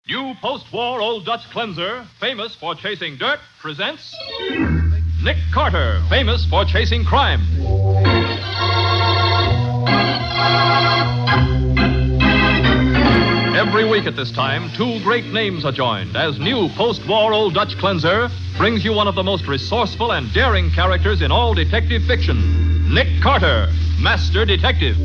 New post-war Old Dutch cleanser, famous for chasing dirt, presents Nick Carter, famous for chasing crime. Every week at this time, two great names are joined as new post-war Old Dutch cleanser brings you one of the most resourceful and daring characters in all detective fiction, Nick Carter, Master Detective.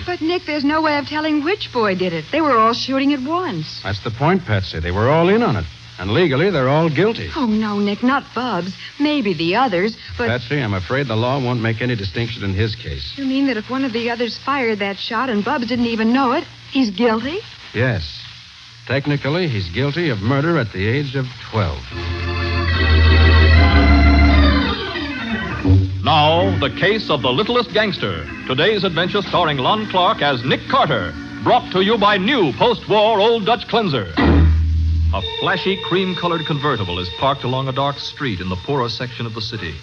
But, Nick, there's no way of telling which boy did it. They were all shooting at once. That's the point, Patsy. They were all in on it. And legally, they're all guilty. Oh, no, Nick, not Bubs. Maybe the others, but... Patsy, I'm afraid the law won't make any distinction in his case. You mean that if one of the others fired that shot and Bubs didn't even know it, he's guilty? Yes. Technically, he's guilty of murder at the age of 12. Now, the case of the Littlest Gangster. Today's adventure starring Lon Clark as Nick Carter. Brought to you by new post-war Old Dutch cleanser. A flashy cream-colored convertible is parked along a dark street in the poorer section of the city,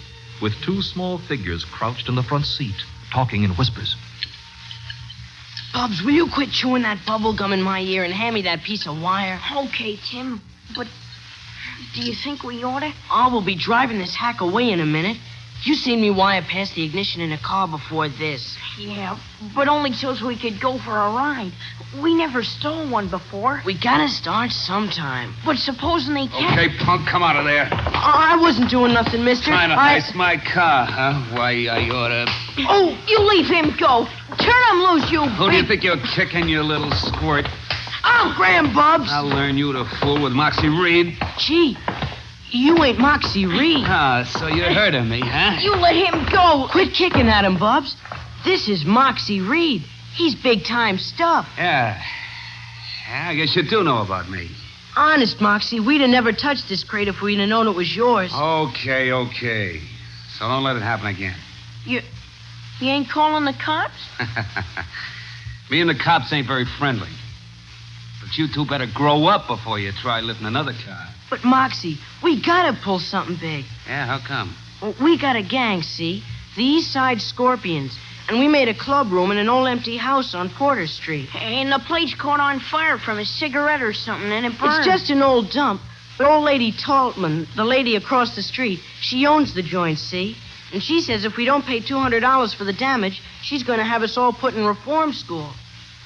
with two small figures crouched in the front seat, talking in whispers. Bubs, will you quit chewing that bubble gum in my ear and hand me that piece of wire? Okay, Tim, but do you think we ought to? Oh, we'll be driving this hack away in a minute. You seen me wire past the ignition in a car before this. Yeah, but only so we could go for a ride. We never stole one before. We gotta start sometime. But supposing they can't... Okay, punk, come out of there. I wasn't doing nothing, mister. Trying to heist my car, huh? Why, I oughta... Oh, you leave him go. Turn him loose, you Who do you think you're kicking, you little squirt? I'll grab Bubs. I'll learn you to fool with Moxie Reed. Gee, you ain't Moxie Reed. Ah, so you heard of me, huh? You let him go. Quit kicking at him, Bubs. This is Moxie Reed. He's big-time stuff. Yeah, I guess you do know about me. Honest, Moxie, we'd have never touched this crate if we'd have known it was yours. Okay. So don't let it happen again. You ain't calling the cops? Me and the cops ain't very friendly. But you two better grow up before you try lifting another car. But, Moxie, we gotta pull something big. Yeah, how come? Well, we got a gang, see? The East Side Scorpions. And we made a club room in an old empty house on Porter Street. And the place caught on fire from a cigarette or something, and it burned. It's just an old dump. But old lady Taltman, the lady across the street, she owns the joint, see? And she says if we don't pay $200 for the damage, she's going to have us all put in reform school.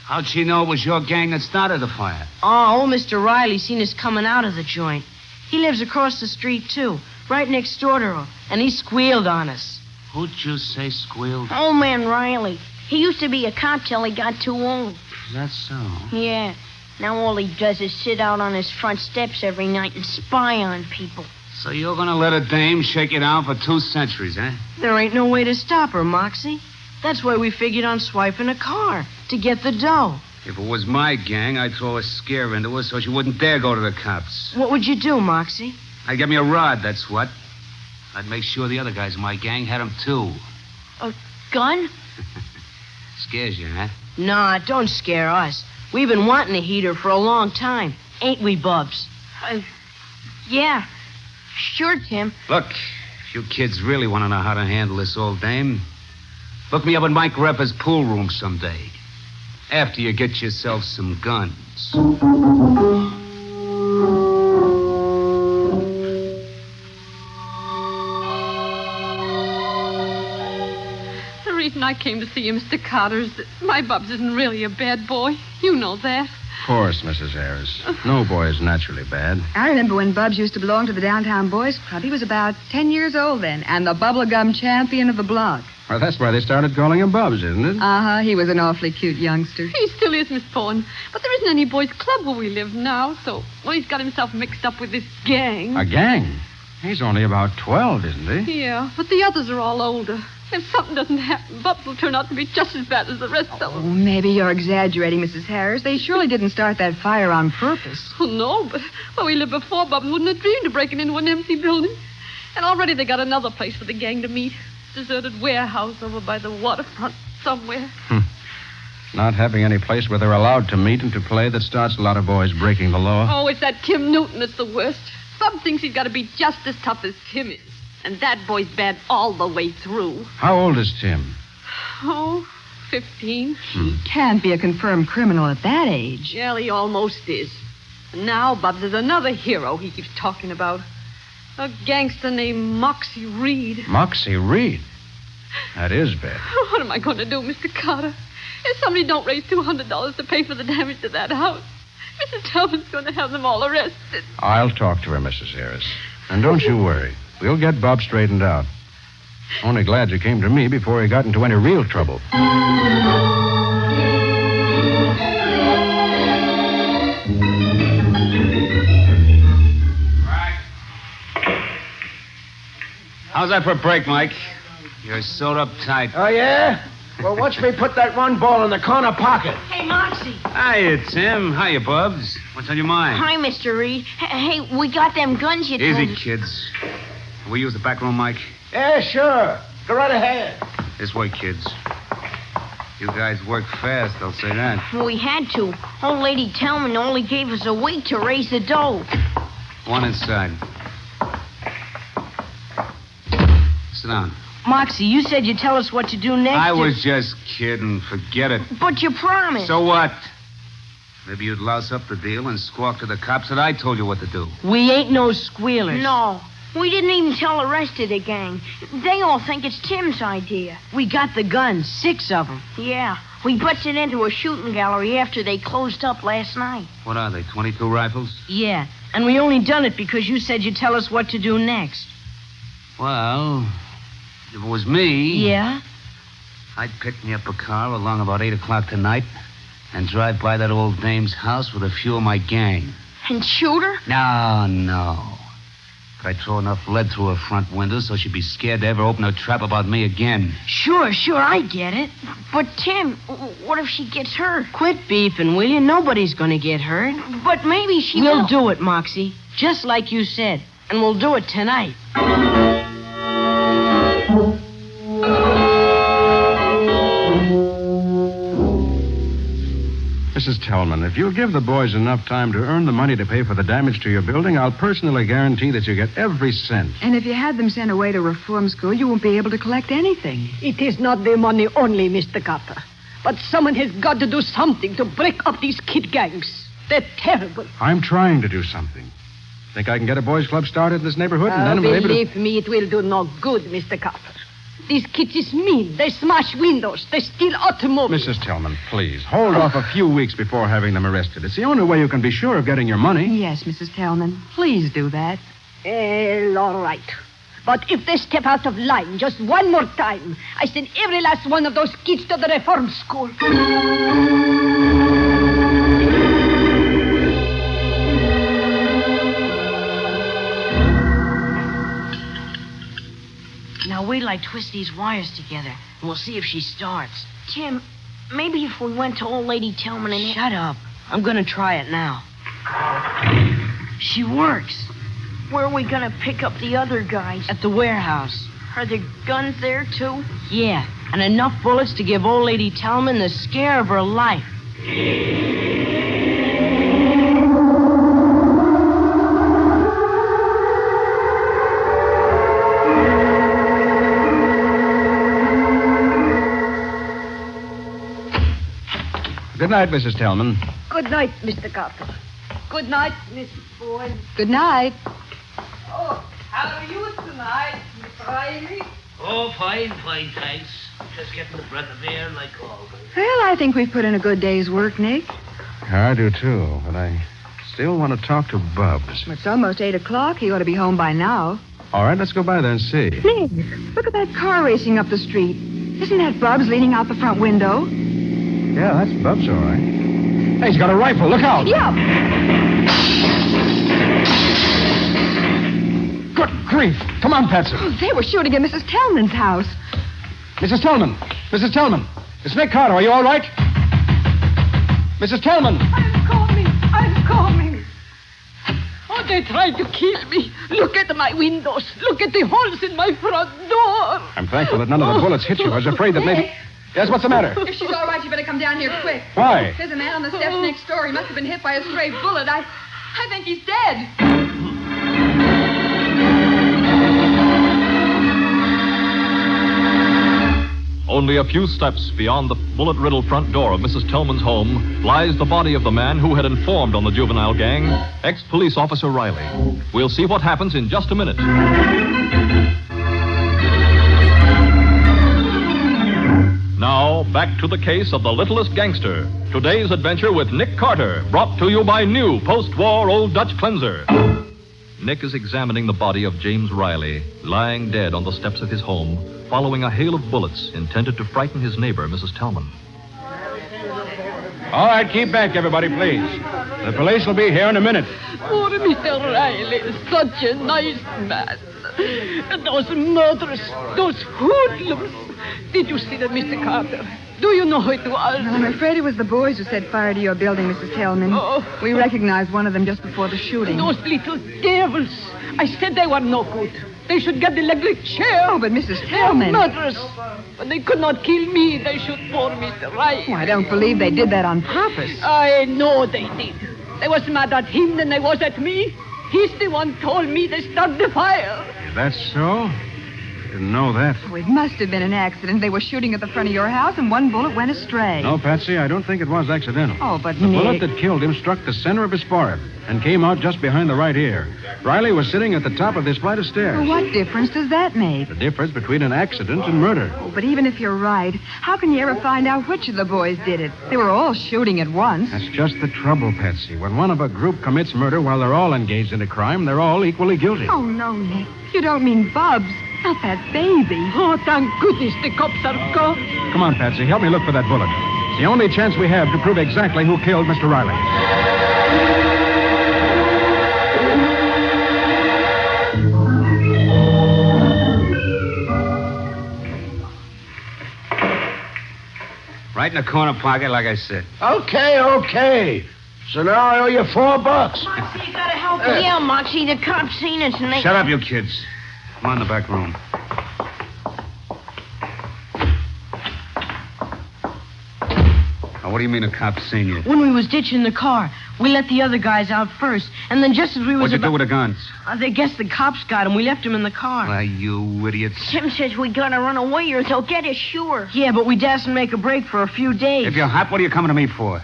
How'd she know it was your gang that started the fire? Oh, old Mr. Riley seen us coming out of the joint. He lives across the street, too, right next door to her, and he squealed on us. Who'd you say squealed? Old man Riley. He used to be a cop till he got too old. That's so. Yeah. Now all he does is sit out on his front steps every night and spy on people. So you're gonna let a dame shake you down for 2 centuries, eh? There ain't no way to stop her, Moxie. That's why we figured on swiping a car, to get the dough. If it was my gang, I'd throw a scare into her so she wouldn't dare go to the cops. What would you do, Moxie? I'd get me a rod, that's what. I'd make sure the other guys in my gang had them, too. A gun? Scares you, huh? Nah, don't scare us. We've been wanting a heater for a long time. Ain't we, Bubs? Yeah. Sure, Tim. Look, if you kids really want to know how to handle this old dame, look me up in Mike Reppa's pool room someday. After you get yourself some guns. The reason I came to see you, Mr. Carter, is that my Bubs isn't really a bad boy. You know that. Of course, Mrs. Harris. No boy is naturally bad. I remember when Bubs used to belong to the Downtown Boys Club. He was about 10 years old then, and the bubblegum champion of the block. Well, that's why they started calling him Bubs, isn't it? Uh-huh. He was an awfully cute youngster. He still is, Miss Bourne. But there isn't any boys' club where we live now, so, well, he's got himself mixed up with this gang. A gang? He's only about 12, isn't he? Yeah, but the others are all older. If something doesn't happen, Bubs will turn out to be just as bad as the rest of Oh, them. maybe you're exaggerating, Mrs. Harris. They surely didn't start that fire on purpose. Oh, no, but where we lived before, Bubs wouldn't have dreamed of breaking into an empty building. And already they got another place for the gang to meet. Deserted warehouse over by the waterfront somewhere. Not having any place where they're allowed to meet and to play that starts a lot of boys breaking the law. Oh, it's that Tim Newton that's the worst. Bub thinks he's got to be just as tough as Tim is. And that boy's bad all the way through. How old is Tim? Oh, 15. He can't be a confirmed criminal at that age. Well, he almost is. And now Bubs is another hero he keeps talking about. A gangster named Moxie Reed. Moxie Reed? That is bad. What am I going to do, Mr. Carter? If somebody don't raise $200 to pay for the damage to that house, Mrs. Tubman's going to have them all arrested. I'll talk to her, Mrs. Harris. And don't you worry. We'll get Bob straightened out. Only glad you came to me before he got into any real trouble. How's that for a break, Mike? You're sewed up tight. Oh, yeah? Well, watch me put that one ball in the corner pocket. Hey, Moxie. Hiya, Tim. Hiya, Bubs. What's on your mind? Hi, Mr. Reed. Hey, we got them guns you told Easy, us. kids. We use the back room, Mike? Yeah, sure. Go right ahead. This way, kids. You guys work fast, I'll say that. We had to. Old Lady Tellman only gave us a week to raise the dough. One inside. Sit down. Moxie, you said you'd tell us what to do next. I was just kidding. Forget it. But you promised. So what? Maybe you'd louse up the deal and squawk to the cops that I told you what to do. We ain't no squealers. No. We didn't even tell the rest of the gang. They all think it's Tim's idea. We got the guns, 6 of them. Yeah. We busted into a shooting gallery after they closed up last night. What are they, 22 rifles? Yeah, and we only done it because you said you'd tell us what to do next. Well, if it was me... Yeah? I'd pick me up a car along about 8 o'clock tonight and drive by that old dame's house with a few of my gang. And shoot her? No. But I'd throw enough lead through her front window so she'd be scared to ever open her trap about me again. Sure, I get it. But, Tim, what if she gets hurt? Quit beefing, will you? Nobody's gonna get hurt. But maybe she We'll will. do it, Moxie. Just like you said. And we'll do it tonight. Mrs. Tellman, if you'll give the boys enough time to earn the money to pay for the damage to your building, I'll personally guarantee that you get every cent. And if you had them sent away to reform school, you won't be able to collect anything. It is not the money only, Mr. Carter. But someone has got to do something to break up these kid gangs. They're terrible. I'm trying to do something. Think I can get a boys' club started in this neighborhood, and then we'll be able to... Believe me, it will do no good, Mr. Carter. These kids is mean. They smash windows. They steal automobiles. Mrs. Tellman, please, hold off a few weeks before having them arrested. It's the only way you can be sure of getting your money. Yes, Mrs. Tellman. Please do that. Well, all right. But if they step out of line just one more time, I send every last one of those kids to the reform school. Now wait till I twist these wires together, and we'll see if she starts. Tim, maybe if we went to old Lady Tellman and... Shut up. I'm gonna try it now. She works. Where are we going to pick up the other guys? At the warehouse. Are there guns there, too? Yeah, and enough bullets to give old Lady Tellman the scare of her life. Good night, Mrs. Tellman. Good night, Mr. Carter. Good night, Mrs. Boyd. Good night. Oh, how are you tonight, Miss Riley? Oh, fine, thanks. Just getting the breath of air like always. Well, I think we've put in a good day's work, Nick. I do, too, but I still want to talk to Bubs. It's almost 8 o'clock. He ought to be home by now. All right, let's go by there and see. Nick, look at that car racing up the street. Isn't that Bubs leaning out the front window? Yeah, that's Bubs, all right. Hey, he's got a rifle. Look out. Yeah. Good grief. Come on, Patsy. Oh, they were shooting at Mrs. Tellman's house. Mrs. Tellman. Mrs. Tellman. It's Nick Carter. Are you all right? Mrs. Tellman. I'm coming. Oh, they tried to kill me. Look at my windows. Look at the holes in my front door. I'm thankful that none of the bullets hit you. I was afraid that maybe... Yes, what's the matter? If she's all right, you better come down here quick. Why? There's a man on the steps next door. He must have been hit by a stray bullet. I think he's dead. Only a few steps beyond the bullet-riddled front door of Mrs. Tillman's home lies the body of the man who had informed on the juvenile gang, ex-police officer Riley. We'll see what happens in just a minute. Now, back to the case of the Littlest Gangster. Today's adventure with Nick Carter, brought to you by new post-war Old Dutch Cleanser. Nick is examining the body of James Riley, lying dead on the steps of his home, following a hail of bullets intended to frighten his neighbor, Mrs. Tillman. All right, keep back, everybody, please. The police will be here in a minute. Poor Mr. Riley is such a nice man. And those murderers, those hoodlums. Did you see them, Mr. Carter? Do you know who it was? Well, I'm afraid it was the boys who set fire to your building, Mrs. Tillman. Oh. We recognized one of them just before the shooting. Those little devils. I said they were no good. They should get the electric chair. Oh, but Mrs. They're Tillman. murderers. But they could not kill me. They shoot poor Mr. Riley. Oh, I don't believe they did that on purpose. I know they did. They was mad at him than they was at me. He's the one told me they started the fire. Is that so? Didn't know that. Oh, it must have been an accident. They were shooting at the front of your house, and one bullet went astray. No, Patsy, I don't think it was accidental. Oh, but The Nick... bullet that killed him struck the center of his forehead and came out just behind the right ear. Riley was sitting at the top of this flight of stairs. Well, what difference does that make? The difference between an accident and murder. Oh, but even if you're right, how can you ever find out which of the boys did it? They were all shooting at once. That's just the trouble, Patsy. When one of a group commits murder while they're all engaged in a crime, they're all equally guilty. Oh, no, Nick. You don't mean Bubs. Not that baby. Oh, thank goodness the cops are gone. Come on, Patsy. Help me look for that bullet. It's the only chance we have to prove exactly who killed Mr. Riley. Right in the corner pocket, like I said. Okay. So now I owe you $4. Moxie, you gotta help me out, Moxie. The cops seen us and they... Shut up, you kids. Come on in the back room. Now, what do you mean a cop seen you? When we was ditching the car, we let the other guys out first. And then just as we was What'd you do with the guns? They guessed the cops got him. We left him in the car. Why, you idiots. Tim says we gotta run away or they'll get us, sure. Yeah, but we dasn't make a break for a few days. If you're hot, what are you coming to me for?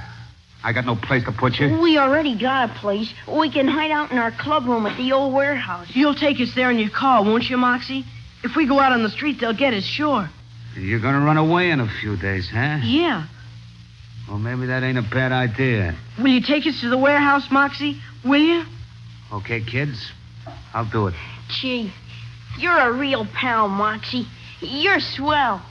I got no place to put you. We already got a place. We can hide out in our club room at the old warehouse. You'll take us there in your car, won't you, Moxie? If we go out on the street, they'll get us, sure. You're gonna run away in a few days, huh? Yeah. Well, maybe that ain't a bad idea. Will you take us to the warehouse, Moxie? Will you? Okay, kids? I'll do it. Gee, you're a real pal, Moxie. You're swell.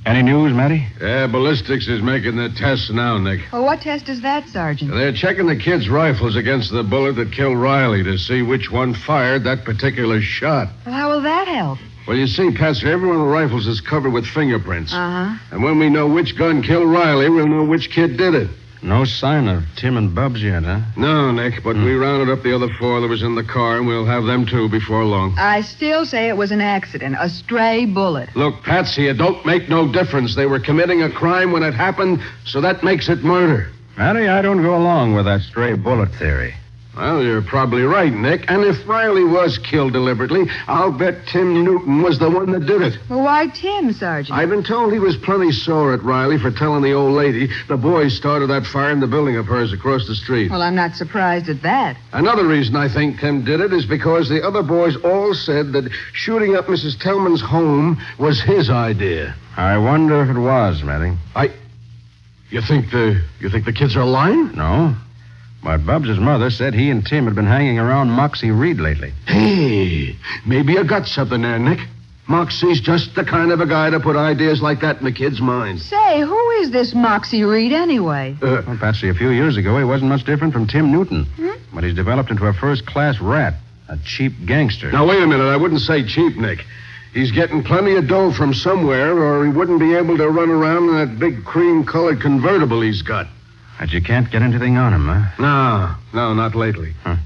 Any news, Matty? Yeah, ballistics is making the tests now, Nick. Well, what test is that, Sergeant? They're checking the kids' rifles against the bullet that killed Riley to see which one fired that particular shot. Well, how will that help? Well, you see, Patsy, every one of the rifles is covered with fingerprints. Uh-huh. And when we know which gun killed Riley, we'll know which kid did it. No sign of Tim and Bubs yet, huh? No, Nick, but we rounded up the other 4 that was in the car, and we'll have them, too, before long. I still say it was an accident, a stray bullet. Look, Patsy, it don't make no difference. They were committing a crime when it happened, so that makes it murder. Matty, I don't go along with that stray bullet theory. Well, you're probably right, Nick. And if Riley was killed deliberately, I'll bet Tim Newton was the one that did it. Well, why Tim, Sergeant? I've been told he was plenty sore at Riley for telling the old lady the boys started that fire in the building of hers across the street. Well, I'm not surprised at that. Another reason I think Tim did it is because the other boys all said that shooting up Mrs. Tillman's home was his idea. I wonder if it was, Matty. You think the kids are lying? No. But Bubs' mother said he and Tim had been hanging around Moxie Reed lately. Hey, maybe you got something there, Nick. Moxie's just the kind of a guy to put ideas like that in the kid's mind. Say, who is this Moxie Reed anyway? Well, Patsy, a few years ago, he wasn't much different from Tim Newton. But he's developed into a first-class rat, a cheap gangster. Now, wait a minute. I wouldn't say cheap, Nick. He's getting plenty of dough from somewhere, or he wouldn't be able to run around in that big cream-colored convertible he's got. But you can't get anything on him, huh? No, not lately. Huh.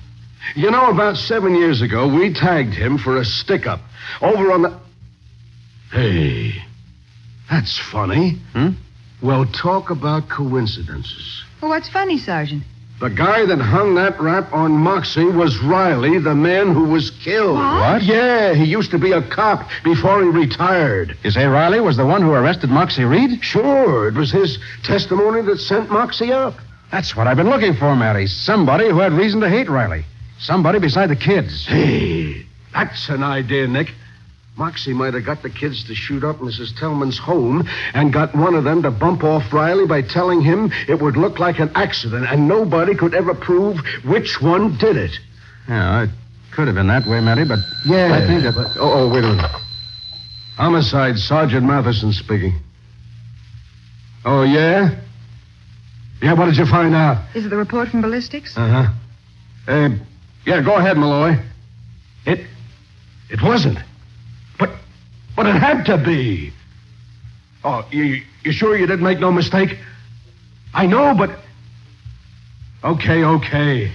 You know, about 7 years ago, we tagged him for a stick-up over on the... Hey, that's funny. Well, talk about coincidences. Well, what's funny, Sergeant? The guy that hung that rap on Moxie was Riley, the man who was killed. What? Yeah, he used to be a cop before he retired. You say Riley was the one who arrested Moxie Reed? Sure, it was his testimony that sent Moxie up. That's what I've been looking for, Matty. Somebody who had reason to hate Riley. Somebody beside the kids. Hey, that's an idea, Nick. Moxie might have got the kids to shoot up Mrs. Tillman's home and got one of them to bump off Riley by telling him it would look like an accident, and nobody could ever prove which one did it. Yeah, it could have been that way, Matty, but Yeah. I think that... Wait a minute. Homicide, Sergeant Matheson speaking. Oh, yeah? Yeah, what did you find out? Is it the report from ballistics? Uh-huh. Yeah, go ahead, Malloy. It wasn't. But it had to be. Oh, you sure you didn't make no mistake? I know, but... Okay.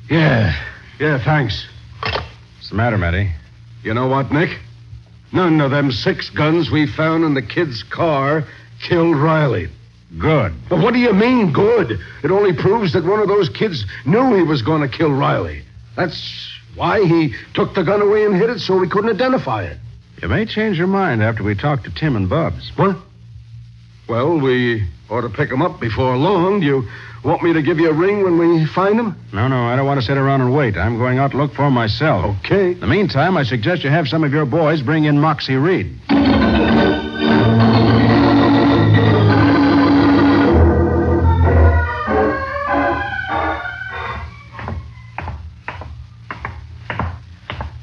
Yeah, thanks. What's the matter, Matty? You know what, Nick? None of them 6 guns we found in the kid's car killed Riley. Good. But what do you mean, good? It only proves that one of those kids knew he was going to kill Riley. That's why he took the gun away and hid it so we couldn't identify it. You may change your mind after we talk to Tim and Bubs. What? Well, we ought to pick him up before long. Do you want me to give you a ring when we find him? No, I don't want to sit around and wait. I'm going out to look for him myself. Okay. In the meantime, I suggest you have some of your boys bring in Moxie Reed.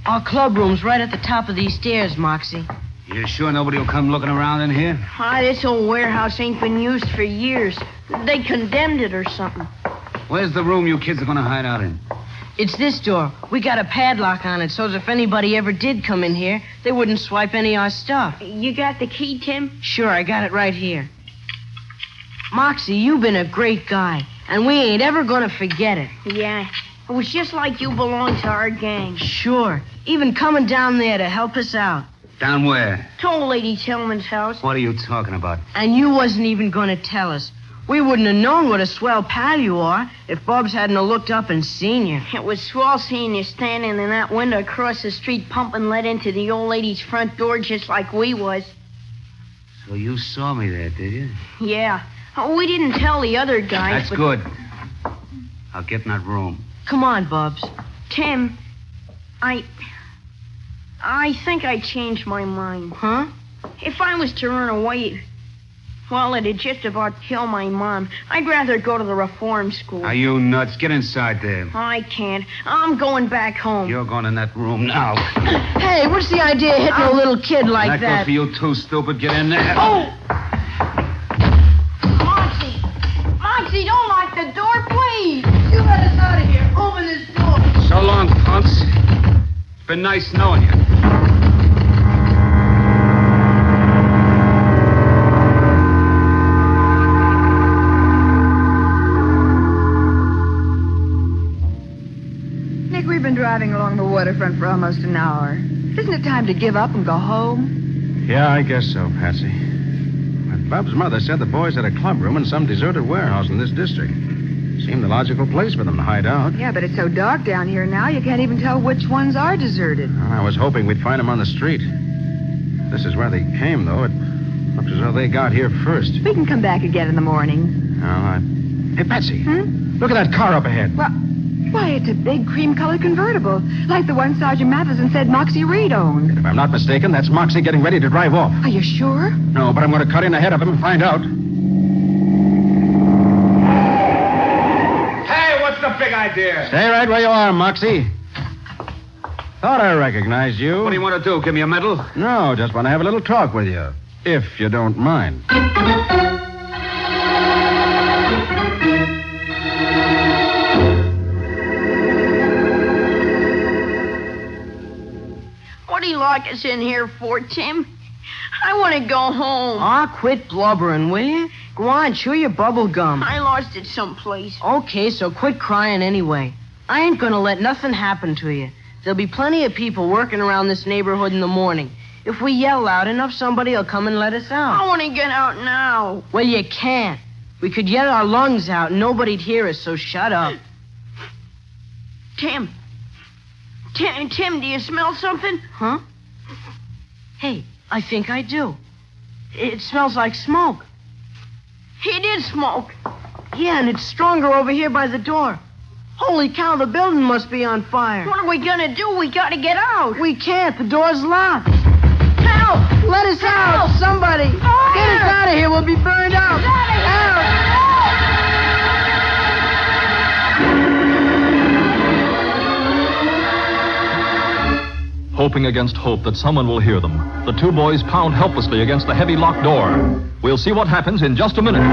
Our club room's right at the top of these stairs, Moxie. You sure nobody will come looking around in here? This old warehouse ain't been used for years. They condemned it or something. Where's the room you kids are going to hide out in? It's this door. We got a padlock on it, so as if anybody ever did come in here, they wouldn't swipe any of our stuff. You got the key, Tim? Sure, I got it right here. Moxie, you've been a great guy, and we ain't ever going to forget it. Yeah. It was just like you belonged to our gang. Sure. Even coming down there to help us out. Down where? To old Lady Tillman's house. What are you talking about? And you wasn't even going to tell us. We wouldn't have known what a swell pal you are if Bubs hadn't have looked up and seen you. It was swell seeing you standing in that window across the street pumping lead into the old lady's front door just like we was. So you saw me there, did you? Yeah. We didn't tell the other guys. That's good. I'll get in that room. Come on, Bubs. Tim, I think I changed my mind. Huh? If I was to run away, well, it'd just about kill my mom. I'd rather go to the reform school. Are you nuts? Get inside there. I can't. I'm going back home. You're going in that room now. Hey, what's the idea of hitting a little kid like That goes for you too, stupid. Get in there. Oh! Moxie, don't lock the door, please. You let us out of here. Open this door. So long, punks. It's been nice knowing you. Nick, we've been driving along the waterfront for almost an hour. Isn't it time to give up and go home? Yeah, I guess so, Patsy. But Bub's mother said the boys had a clubroom in some deserted warehouse in this district. Seemed the logical place for them to hide out. Yeah, but it's so dark down here now, you can't even tell which ones are deserted. Well, I was hoping we'd find them on the street. This is where they came, though. It looks as though they got here first. We can come back again in the morning. Hey, Patsy. Look at that car up ahead. Well, why, it's a big cream-colored convertible, like the one Sergeant Matheson said Moxie Reed owned. If I'm not mistaken, that's Moxie getting ready to drive off. Are you sure? No, but I'm going to cut in ahead of him and find out. Hey, what's the big idea? Stay right where you are, Moxie. Thought I recognized you. What do you want to do? Give me a medal? No, just want to have a little talk with you, if you don't mind. What do you lock us in here for, Tim? I want to go home. Quit blubbering, will you? Go on, chew your bubble gum. I lost it someplace. Okay, so quit crying anyway. I ain't gonna let nothing happen to you. There'll be plenty of people working around this neighborhood in the morning. If we yell loud enough, somebody'll come and let us out. I want to get out now. Well, you can't. We could yell our lungs out and nobody'd hear us, so shut up. Tim, do you smell something? Huh? Hey, I think I do. It smells like smoke. It is smoke. Yeah, and it's stronger over here by the door. Holy cow, the building must be on fire. What are we gonna do? We gotta get out. We can't. The door's locked. Help! Let us Help! out! Somebody! Fire! Get us out of here! We'll be burned out! Hoping against hope that someone will hear them, the two boys pound helplessly against the heavy locked door. We'll see what happens in just a minute.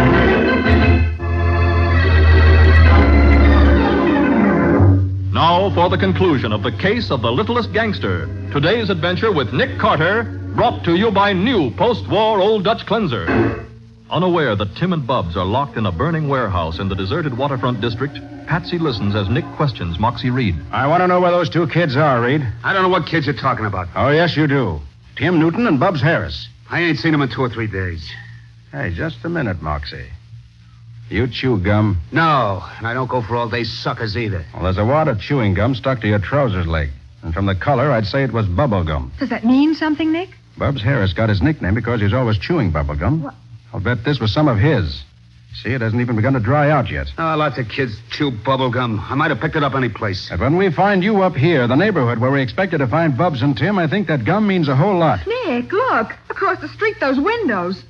Now for the conclusion of the case of the Littlest Gangster. Today's adventure with Nick Carter, brought to you by new post-war Old Dutch Cleanser. Unaware that Tim and Bubs are locked in a burning warehouse in the deserted waterfront district, Patsy listens as Nick questions Moxie Reed. I want to know where those two kids are, Reed. I don't know what kids you're talking about. Oh, yes, you do. Tim Newton and Bubs Harris. I ain't seen them in 2 or 3 days. Hey, just a minute, Moxie. You chew gum? No, and I don't go for all-day suckers either. Well, there's a wad of chewing gum stuck to your trousers leg. And from the color, I'd say it was bubble gum. Does that mean something, Nick? Bubs Harris got his nickname because he's always chewing bubble gum. What? I'll bet this was some of his. See, it hasn't even begun to dry out yet. Oh, lots of kids chew bubble gum. I might have picked it up any place. And when we find you up here, the neighborhood where we expected to find Bubs and Tim, I think that gum means a whole lot. Nick, look. Across the street, those windows.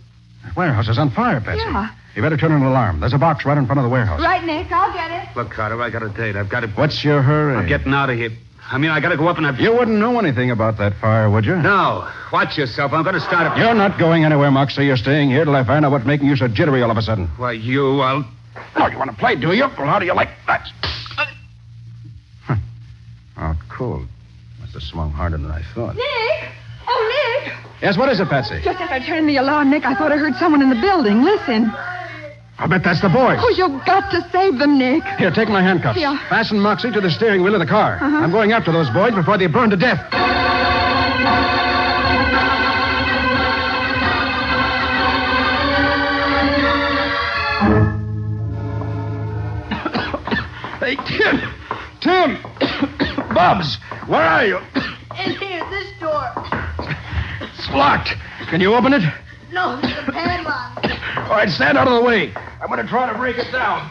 The warehouse is on fire, Patsy. Yeah. You better turn an alarm. There's a box right in front of the warehouse. Right, Nick. I'll get it. Look, Carter, I got a date. I've got to... What's your hurry? I'm getting out of here. I got to go up and... You wouldn't know anything about that fire, would you? No. Watch yourself. I'm going to start it. You're not going anywhere, Moxie. You're staying here till I find out what's making you so jittery all of a sudden. Why, I'll... Oh, you want to play, do you? Well, how do you like that? Out cold. Must have swung harder than I thought. Nick! Oh, Nick! Yes, what is it, Patsy? Just as I turned the alarm, Nick, I thought I heard someone in the building. Listen. I'll bet that's the boys. Oh, you've got to save them, Nick. Here, take my handcuffs. Yeah. Fasten Moxie to the steering wheel of the car. Uh-huh. I'm going after those boys before they burn to death. Hey, Tim! Bubs, where are you? In here, this door. It's locked. Can you open it? No, there's a padlock. All right, stand out of the way. I'm going to try to break it down.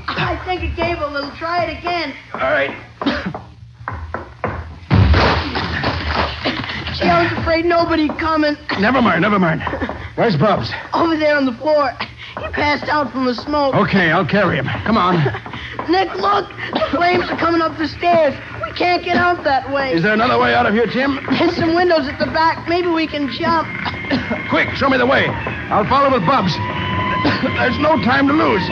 I think it gave a little. Try it again. All right. Gee, I was afraid nobody'd come in. Never mind. Where's Bubs? Over there on the floor. He passed out from the smoke. Okay, I'll carry him. Come on. Nick, look. The flames are coming up the stairs. We can't get out that way. Is there another way out of here, Tim? There's some windows at the back. Maybe we can jump. Quick, show me the way. I'll follow with Bubs. There's no time to lose.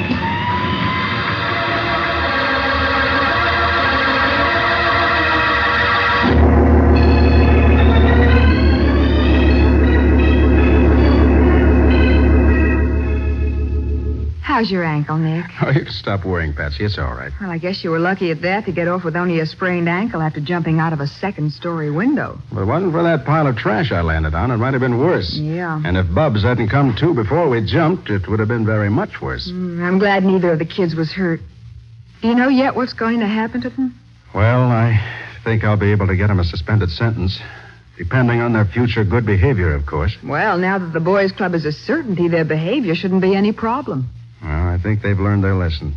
How's your ankle, Nick? Oh, you can stop worrying, Patsy. It's all right. Well, I guess you were lucky at that to get off with only a sprained ankle after jumping out of a second-story window. If it wasn't for that pile of trash I landed on, it might have been worse. Yeah. And if Bubs hadn't come to before we jumped, it would have been very much worse. I'm glad neither of the kids was hurt. Do you know yet what's going to happen to them? Well, I think I'll be able to get them a suspended sentence. Depending on their future good behavior, of course. Well, now that the boys' club is a certainty, their behavior shouldn't be any problem. Well, I think they've learned their lesson.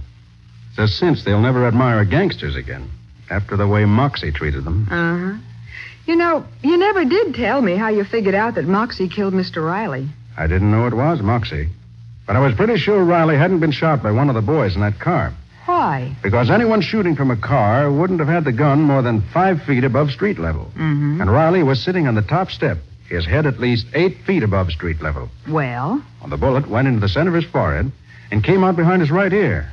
So since they'll never admire gangsters again, after the way Moxie treated them. Uh-huh. You know, you never did tell me how you figured out that Moxie killed Mr. Riley. I didn't know it was Moxie. But I was pretty sure Riley hadn't been shot by one of the boys in that car. Why? Because anyone shooting from a car wouldn't have had the gun more than 5 feet above street level. Mm-hmm. And Riley was sitting on the top step, his head at least 8 feet above street level. Well? Well, the bullet went into the center of his forehead and came out behind his right ear,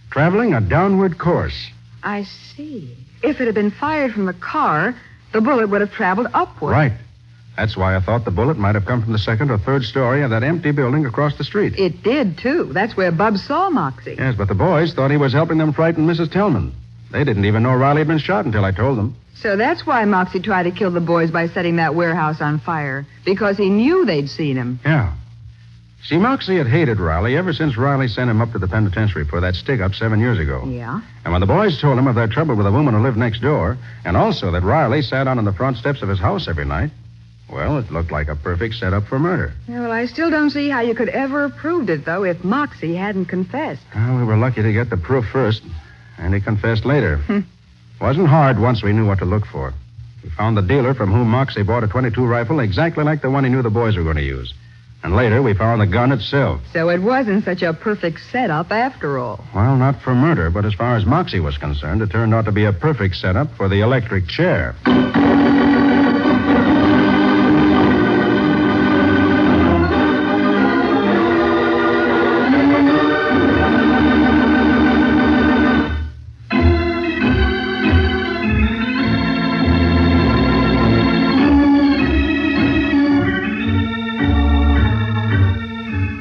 traveling a downward course. I see. If it had been fired from the car, the bullet would have traveled upward. Right. That's why I thought the bullet might have come from the second or third story of that empty building across the street. It did, too. That's where Bubs saw Moxie. Yes, but the boys thought he was helping them frighten Mrs. Tillman. They didn't even know Riley had been shot until I told them. So that's why Moxie tried to kill the boys by setting that warehouse on fire, because he knew they'd seen him. Yeah. See, Moxie had hated Riley ever since Riley sent him up to the penitentiary for that stick-up 7 years ago. Yeah? And when the boys told him of their trouble with a woman who lived next door, and also that Riley sat on the front steps of his house every night, well, it looked like a perfect setup for murder. Yeah, well, I still don't see how you could ever have proved it, though, if Moxie hadn't confessed. Well, we were lucky to get the proof first, and he confessed later. Wasn't hard once we knew what to look for. We found the dealer from whom Moxie bought a .22 rifle exactly like the one he knew the boys were going to use. And later, we found the gun itself. So it wasn't such a perfect setup after all. Well, not for murder, but as far as Moxie was concerned, it turned out to be a perfect setup for the electric chair.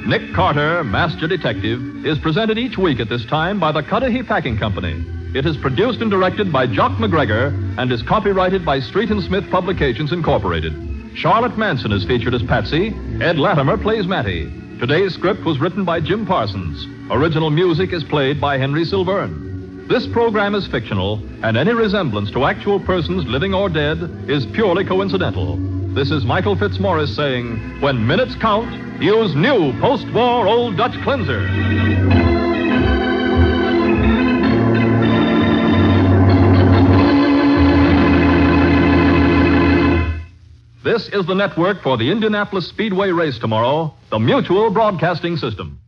Nick Carter, Master Detective, is presented each week at this time by the Cudahy Packing Company. It is produced and directed by Jock McGregor and is copyrighted by Street and Smith Publications, Incorporated. Charlotte Manson is featured as Patsy. Ed Latimer plays Matty. Today's script was written by Jim Parsons. Original music is played by Henry Silverne. This program is fictional, and any resemblance to actual persons, living or dead, is purely coincidental. This is Michael Fitzmaurice saying, when minutes count, use new post-war Old Dutch cleanser. This is the network for the Indianapolis Speedway race tomorrow, the Mutual Broadcasting System.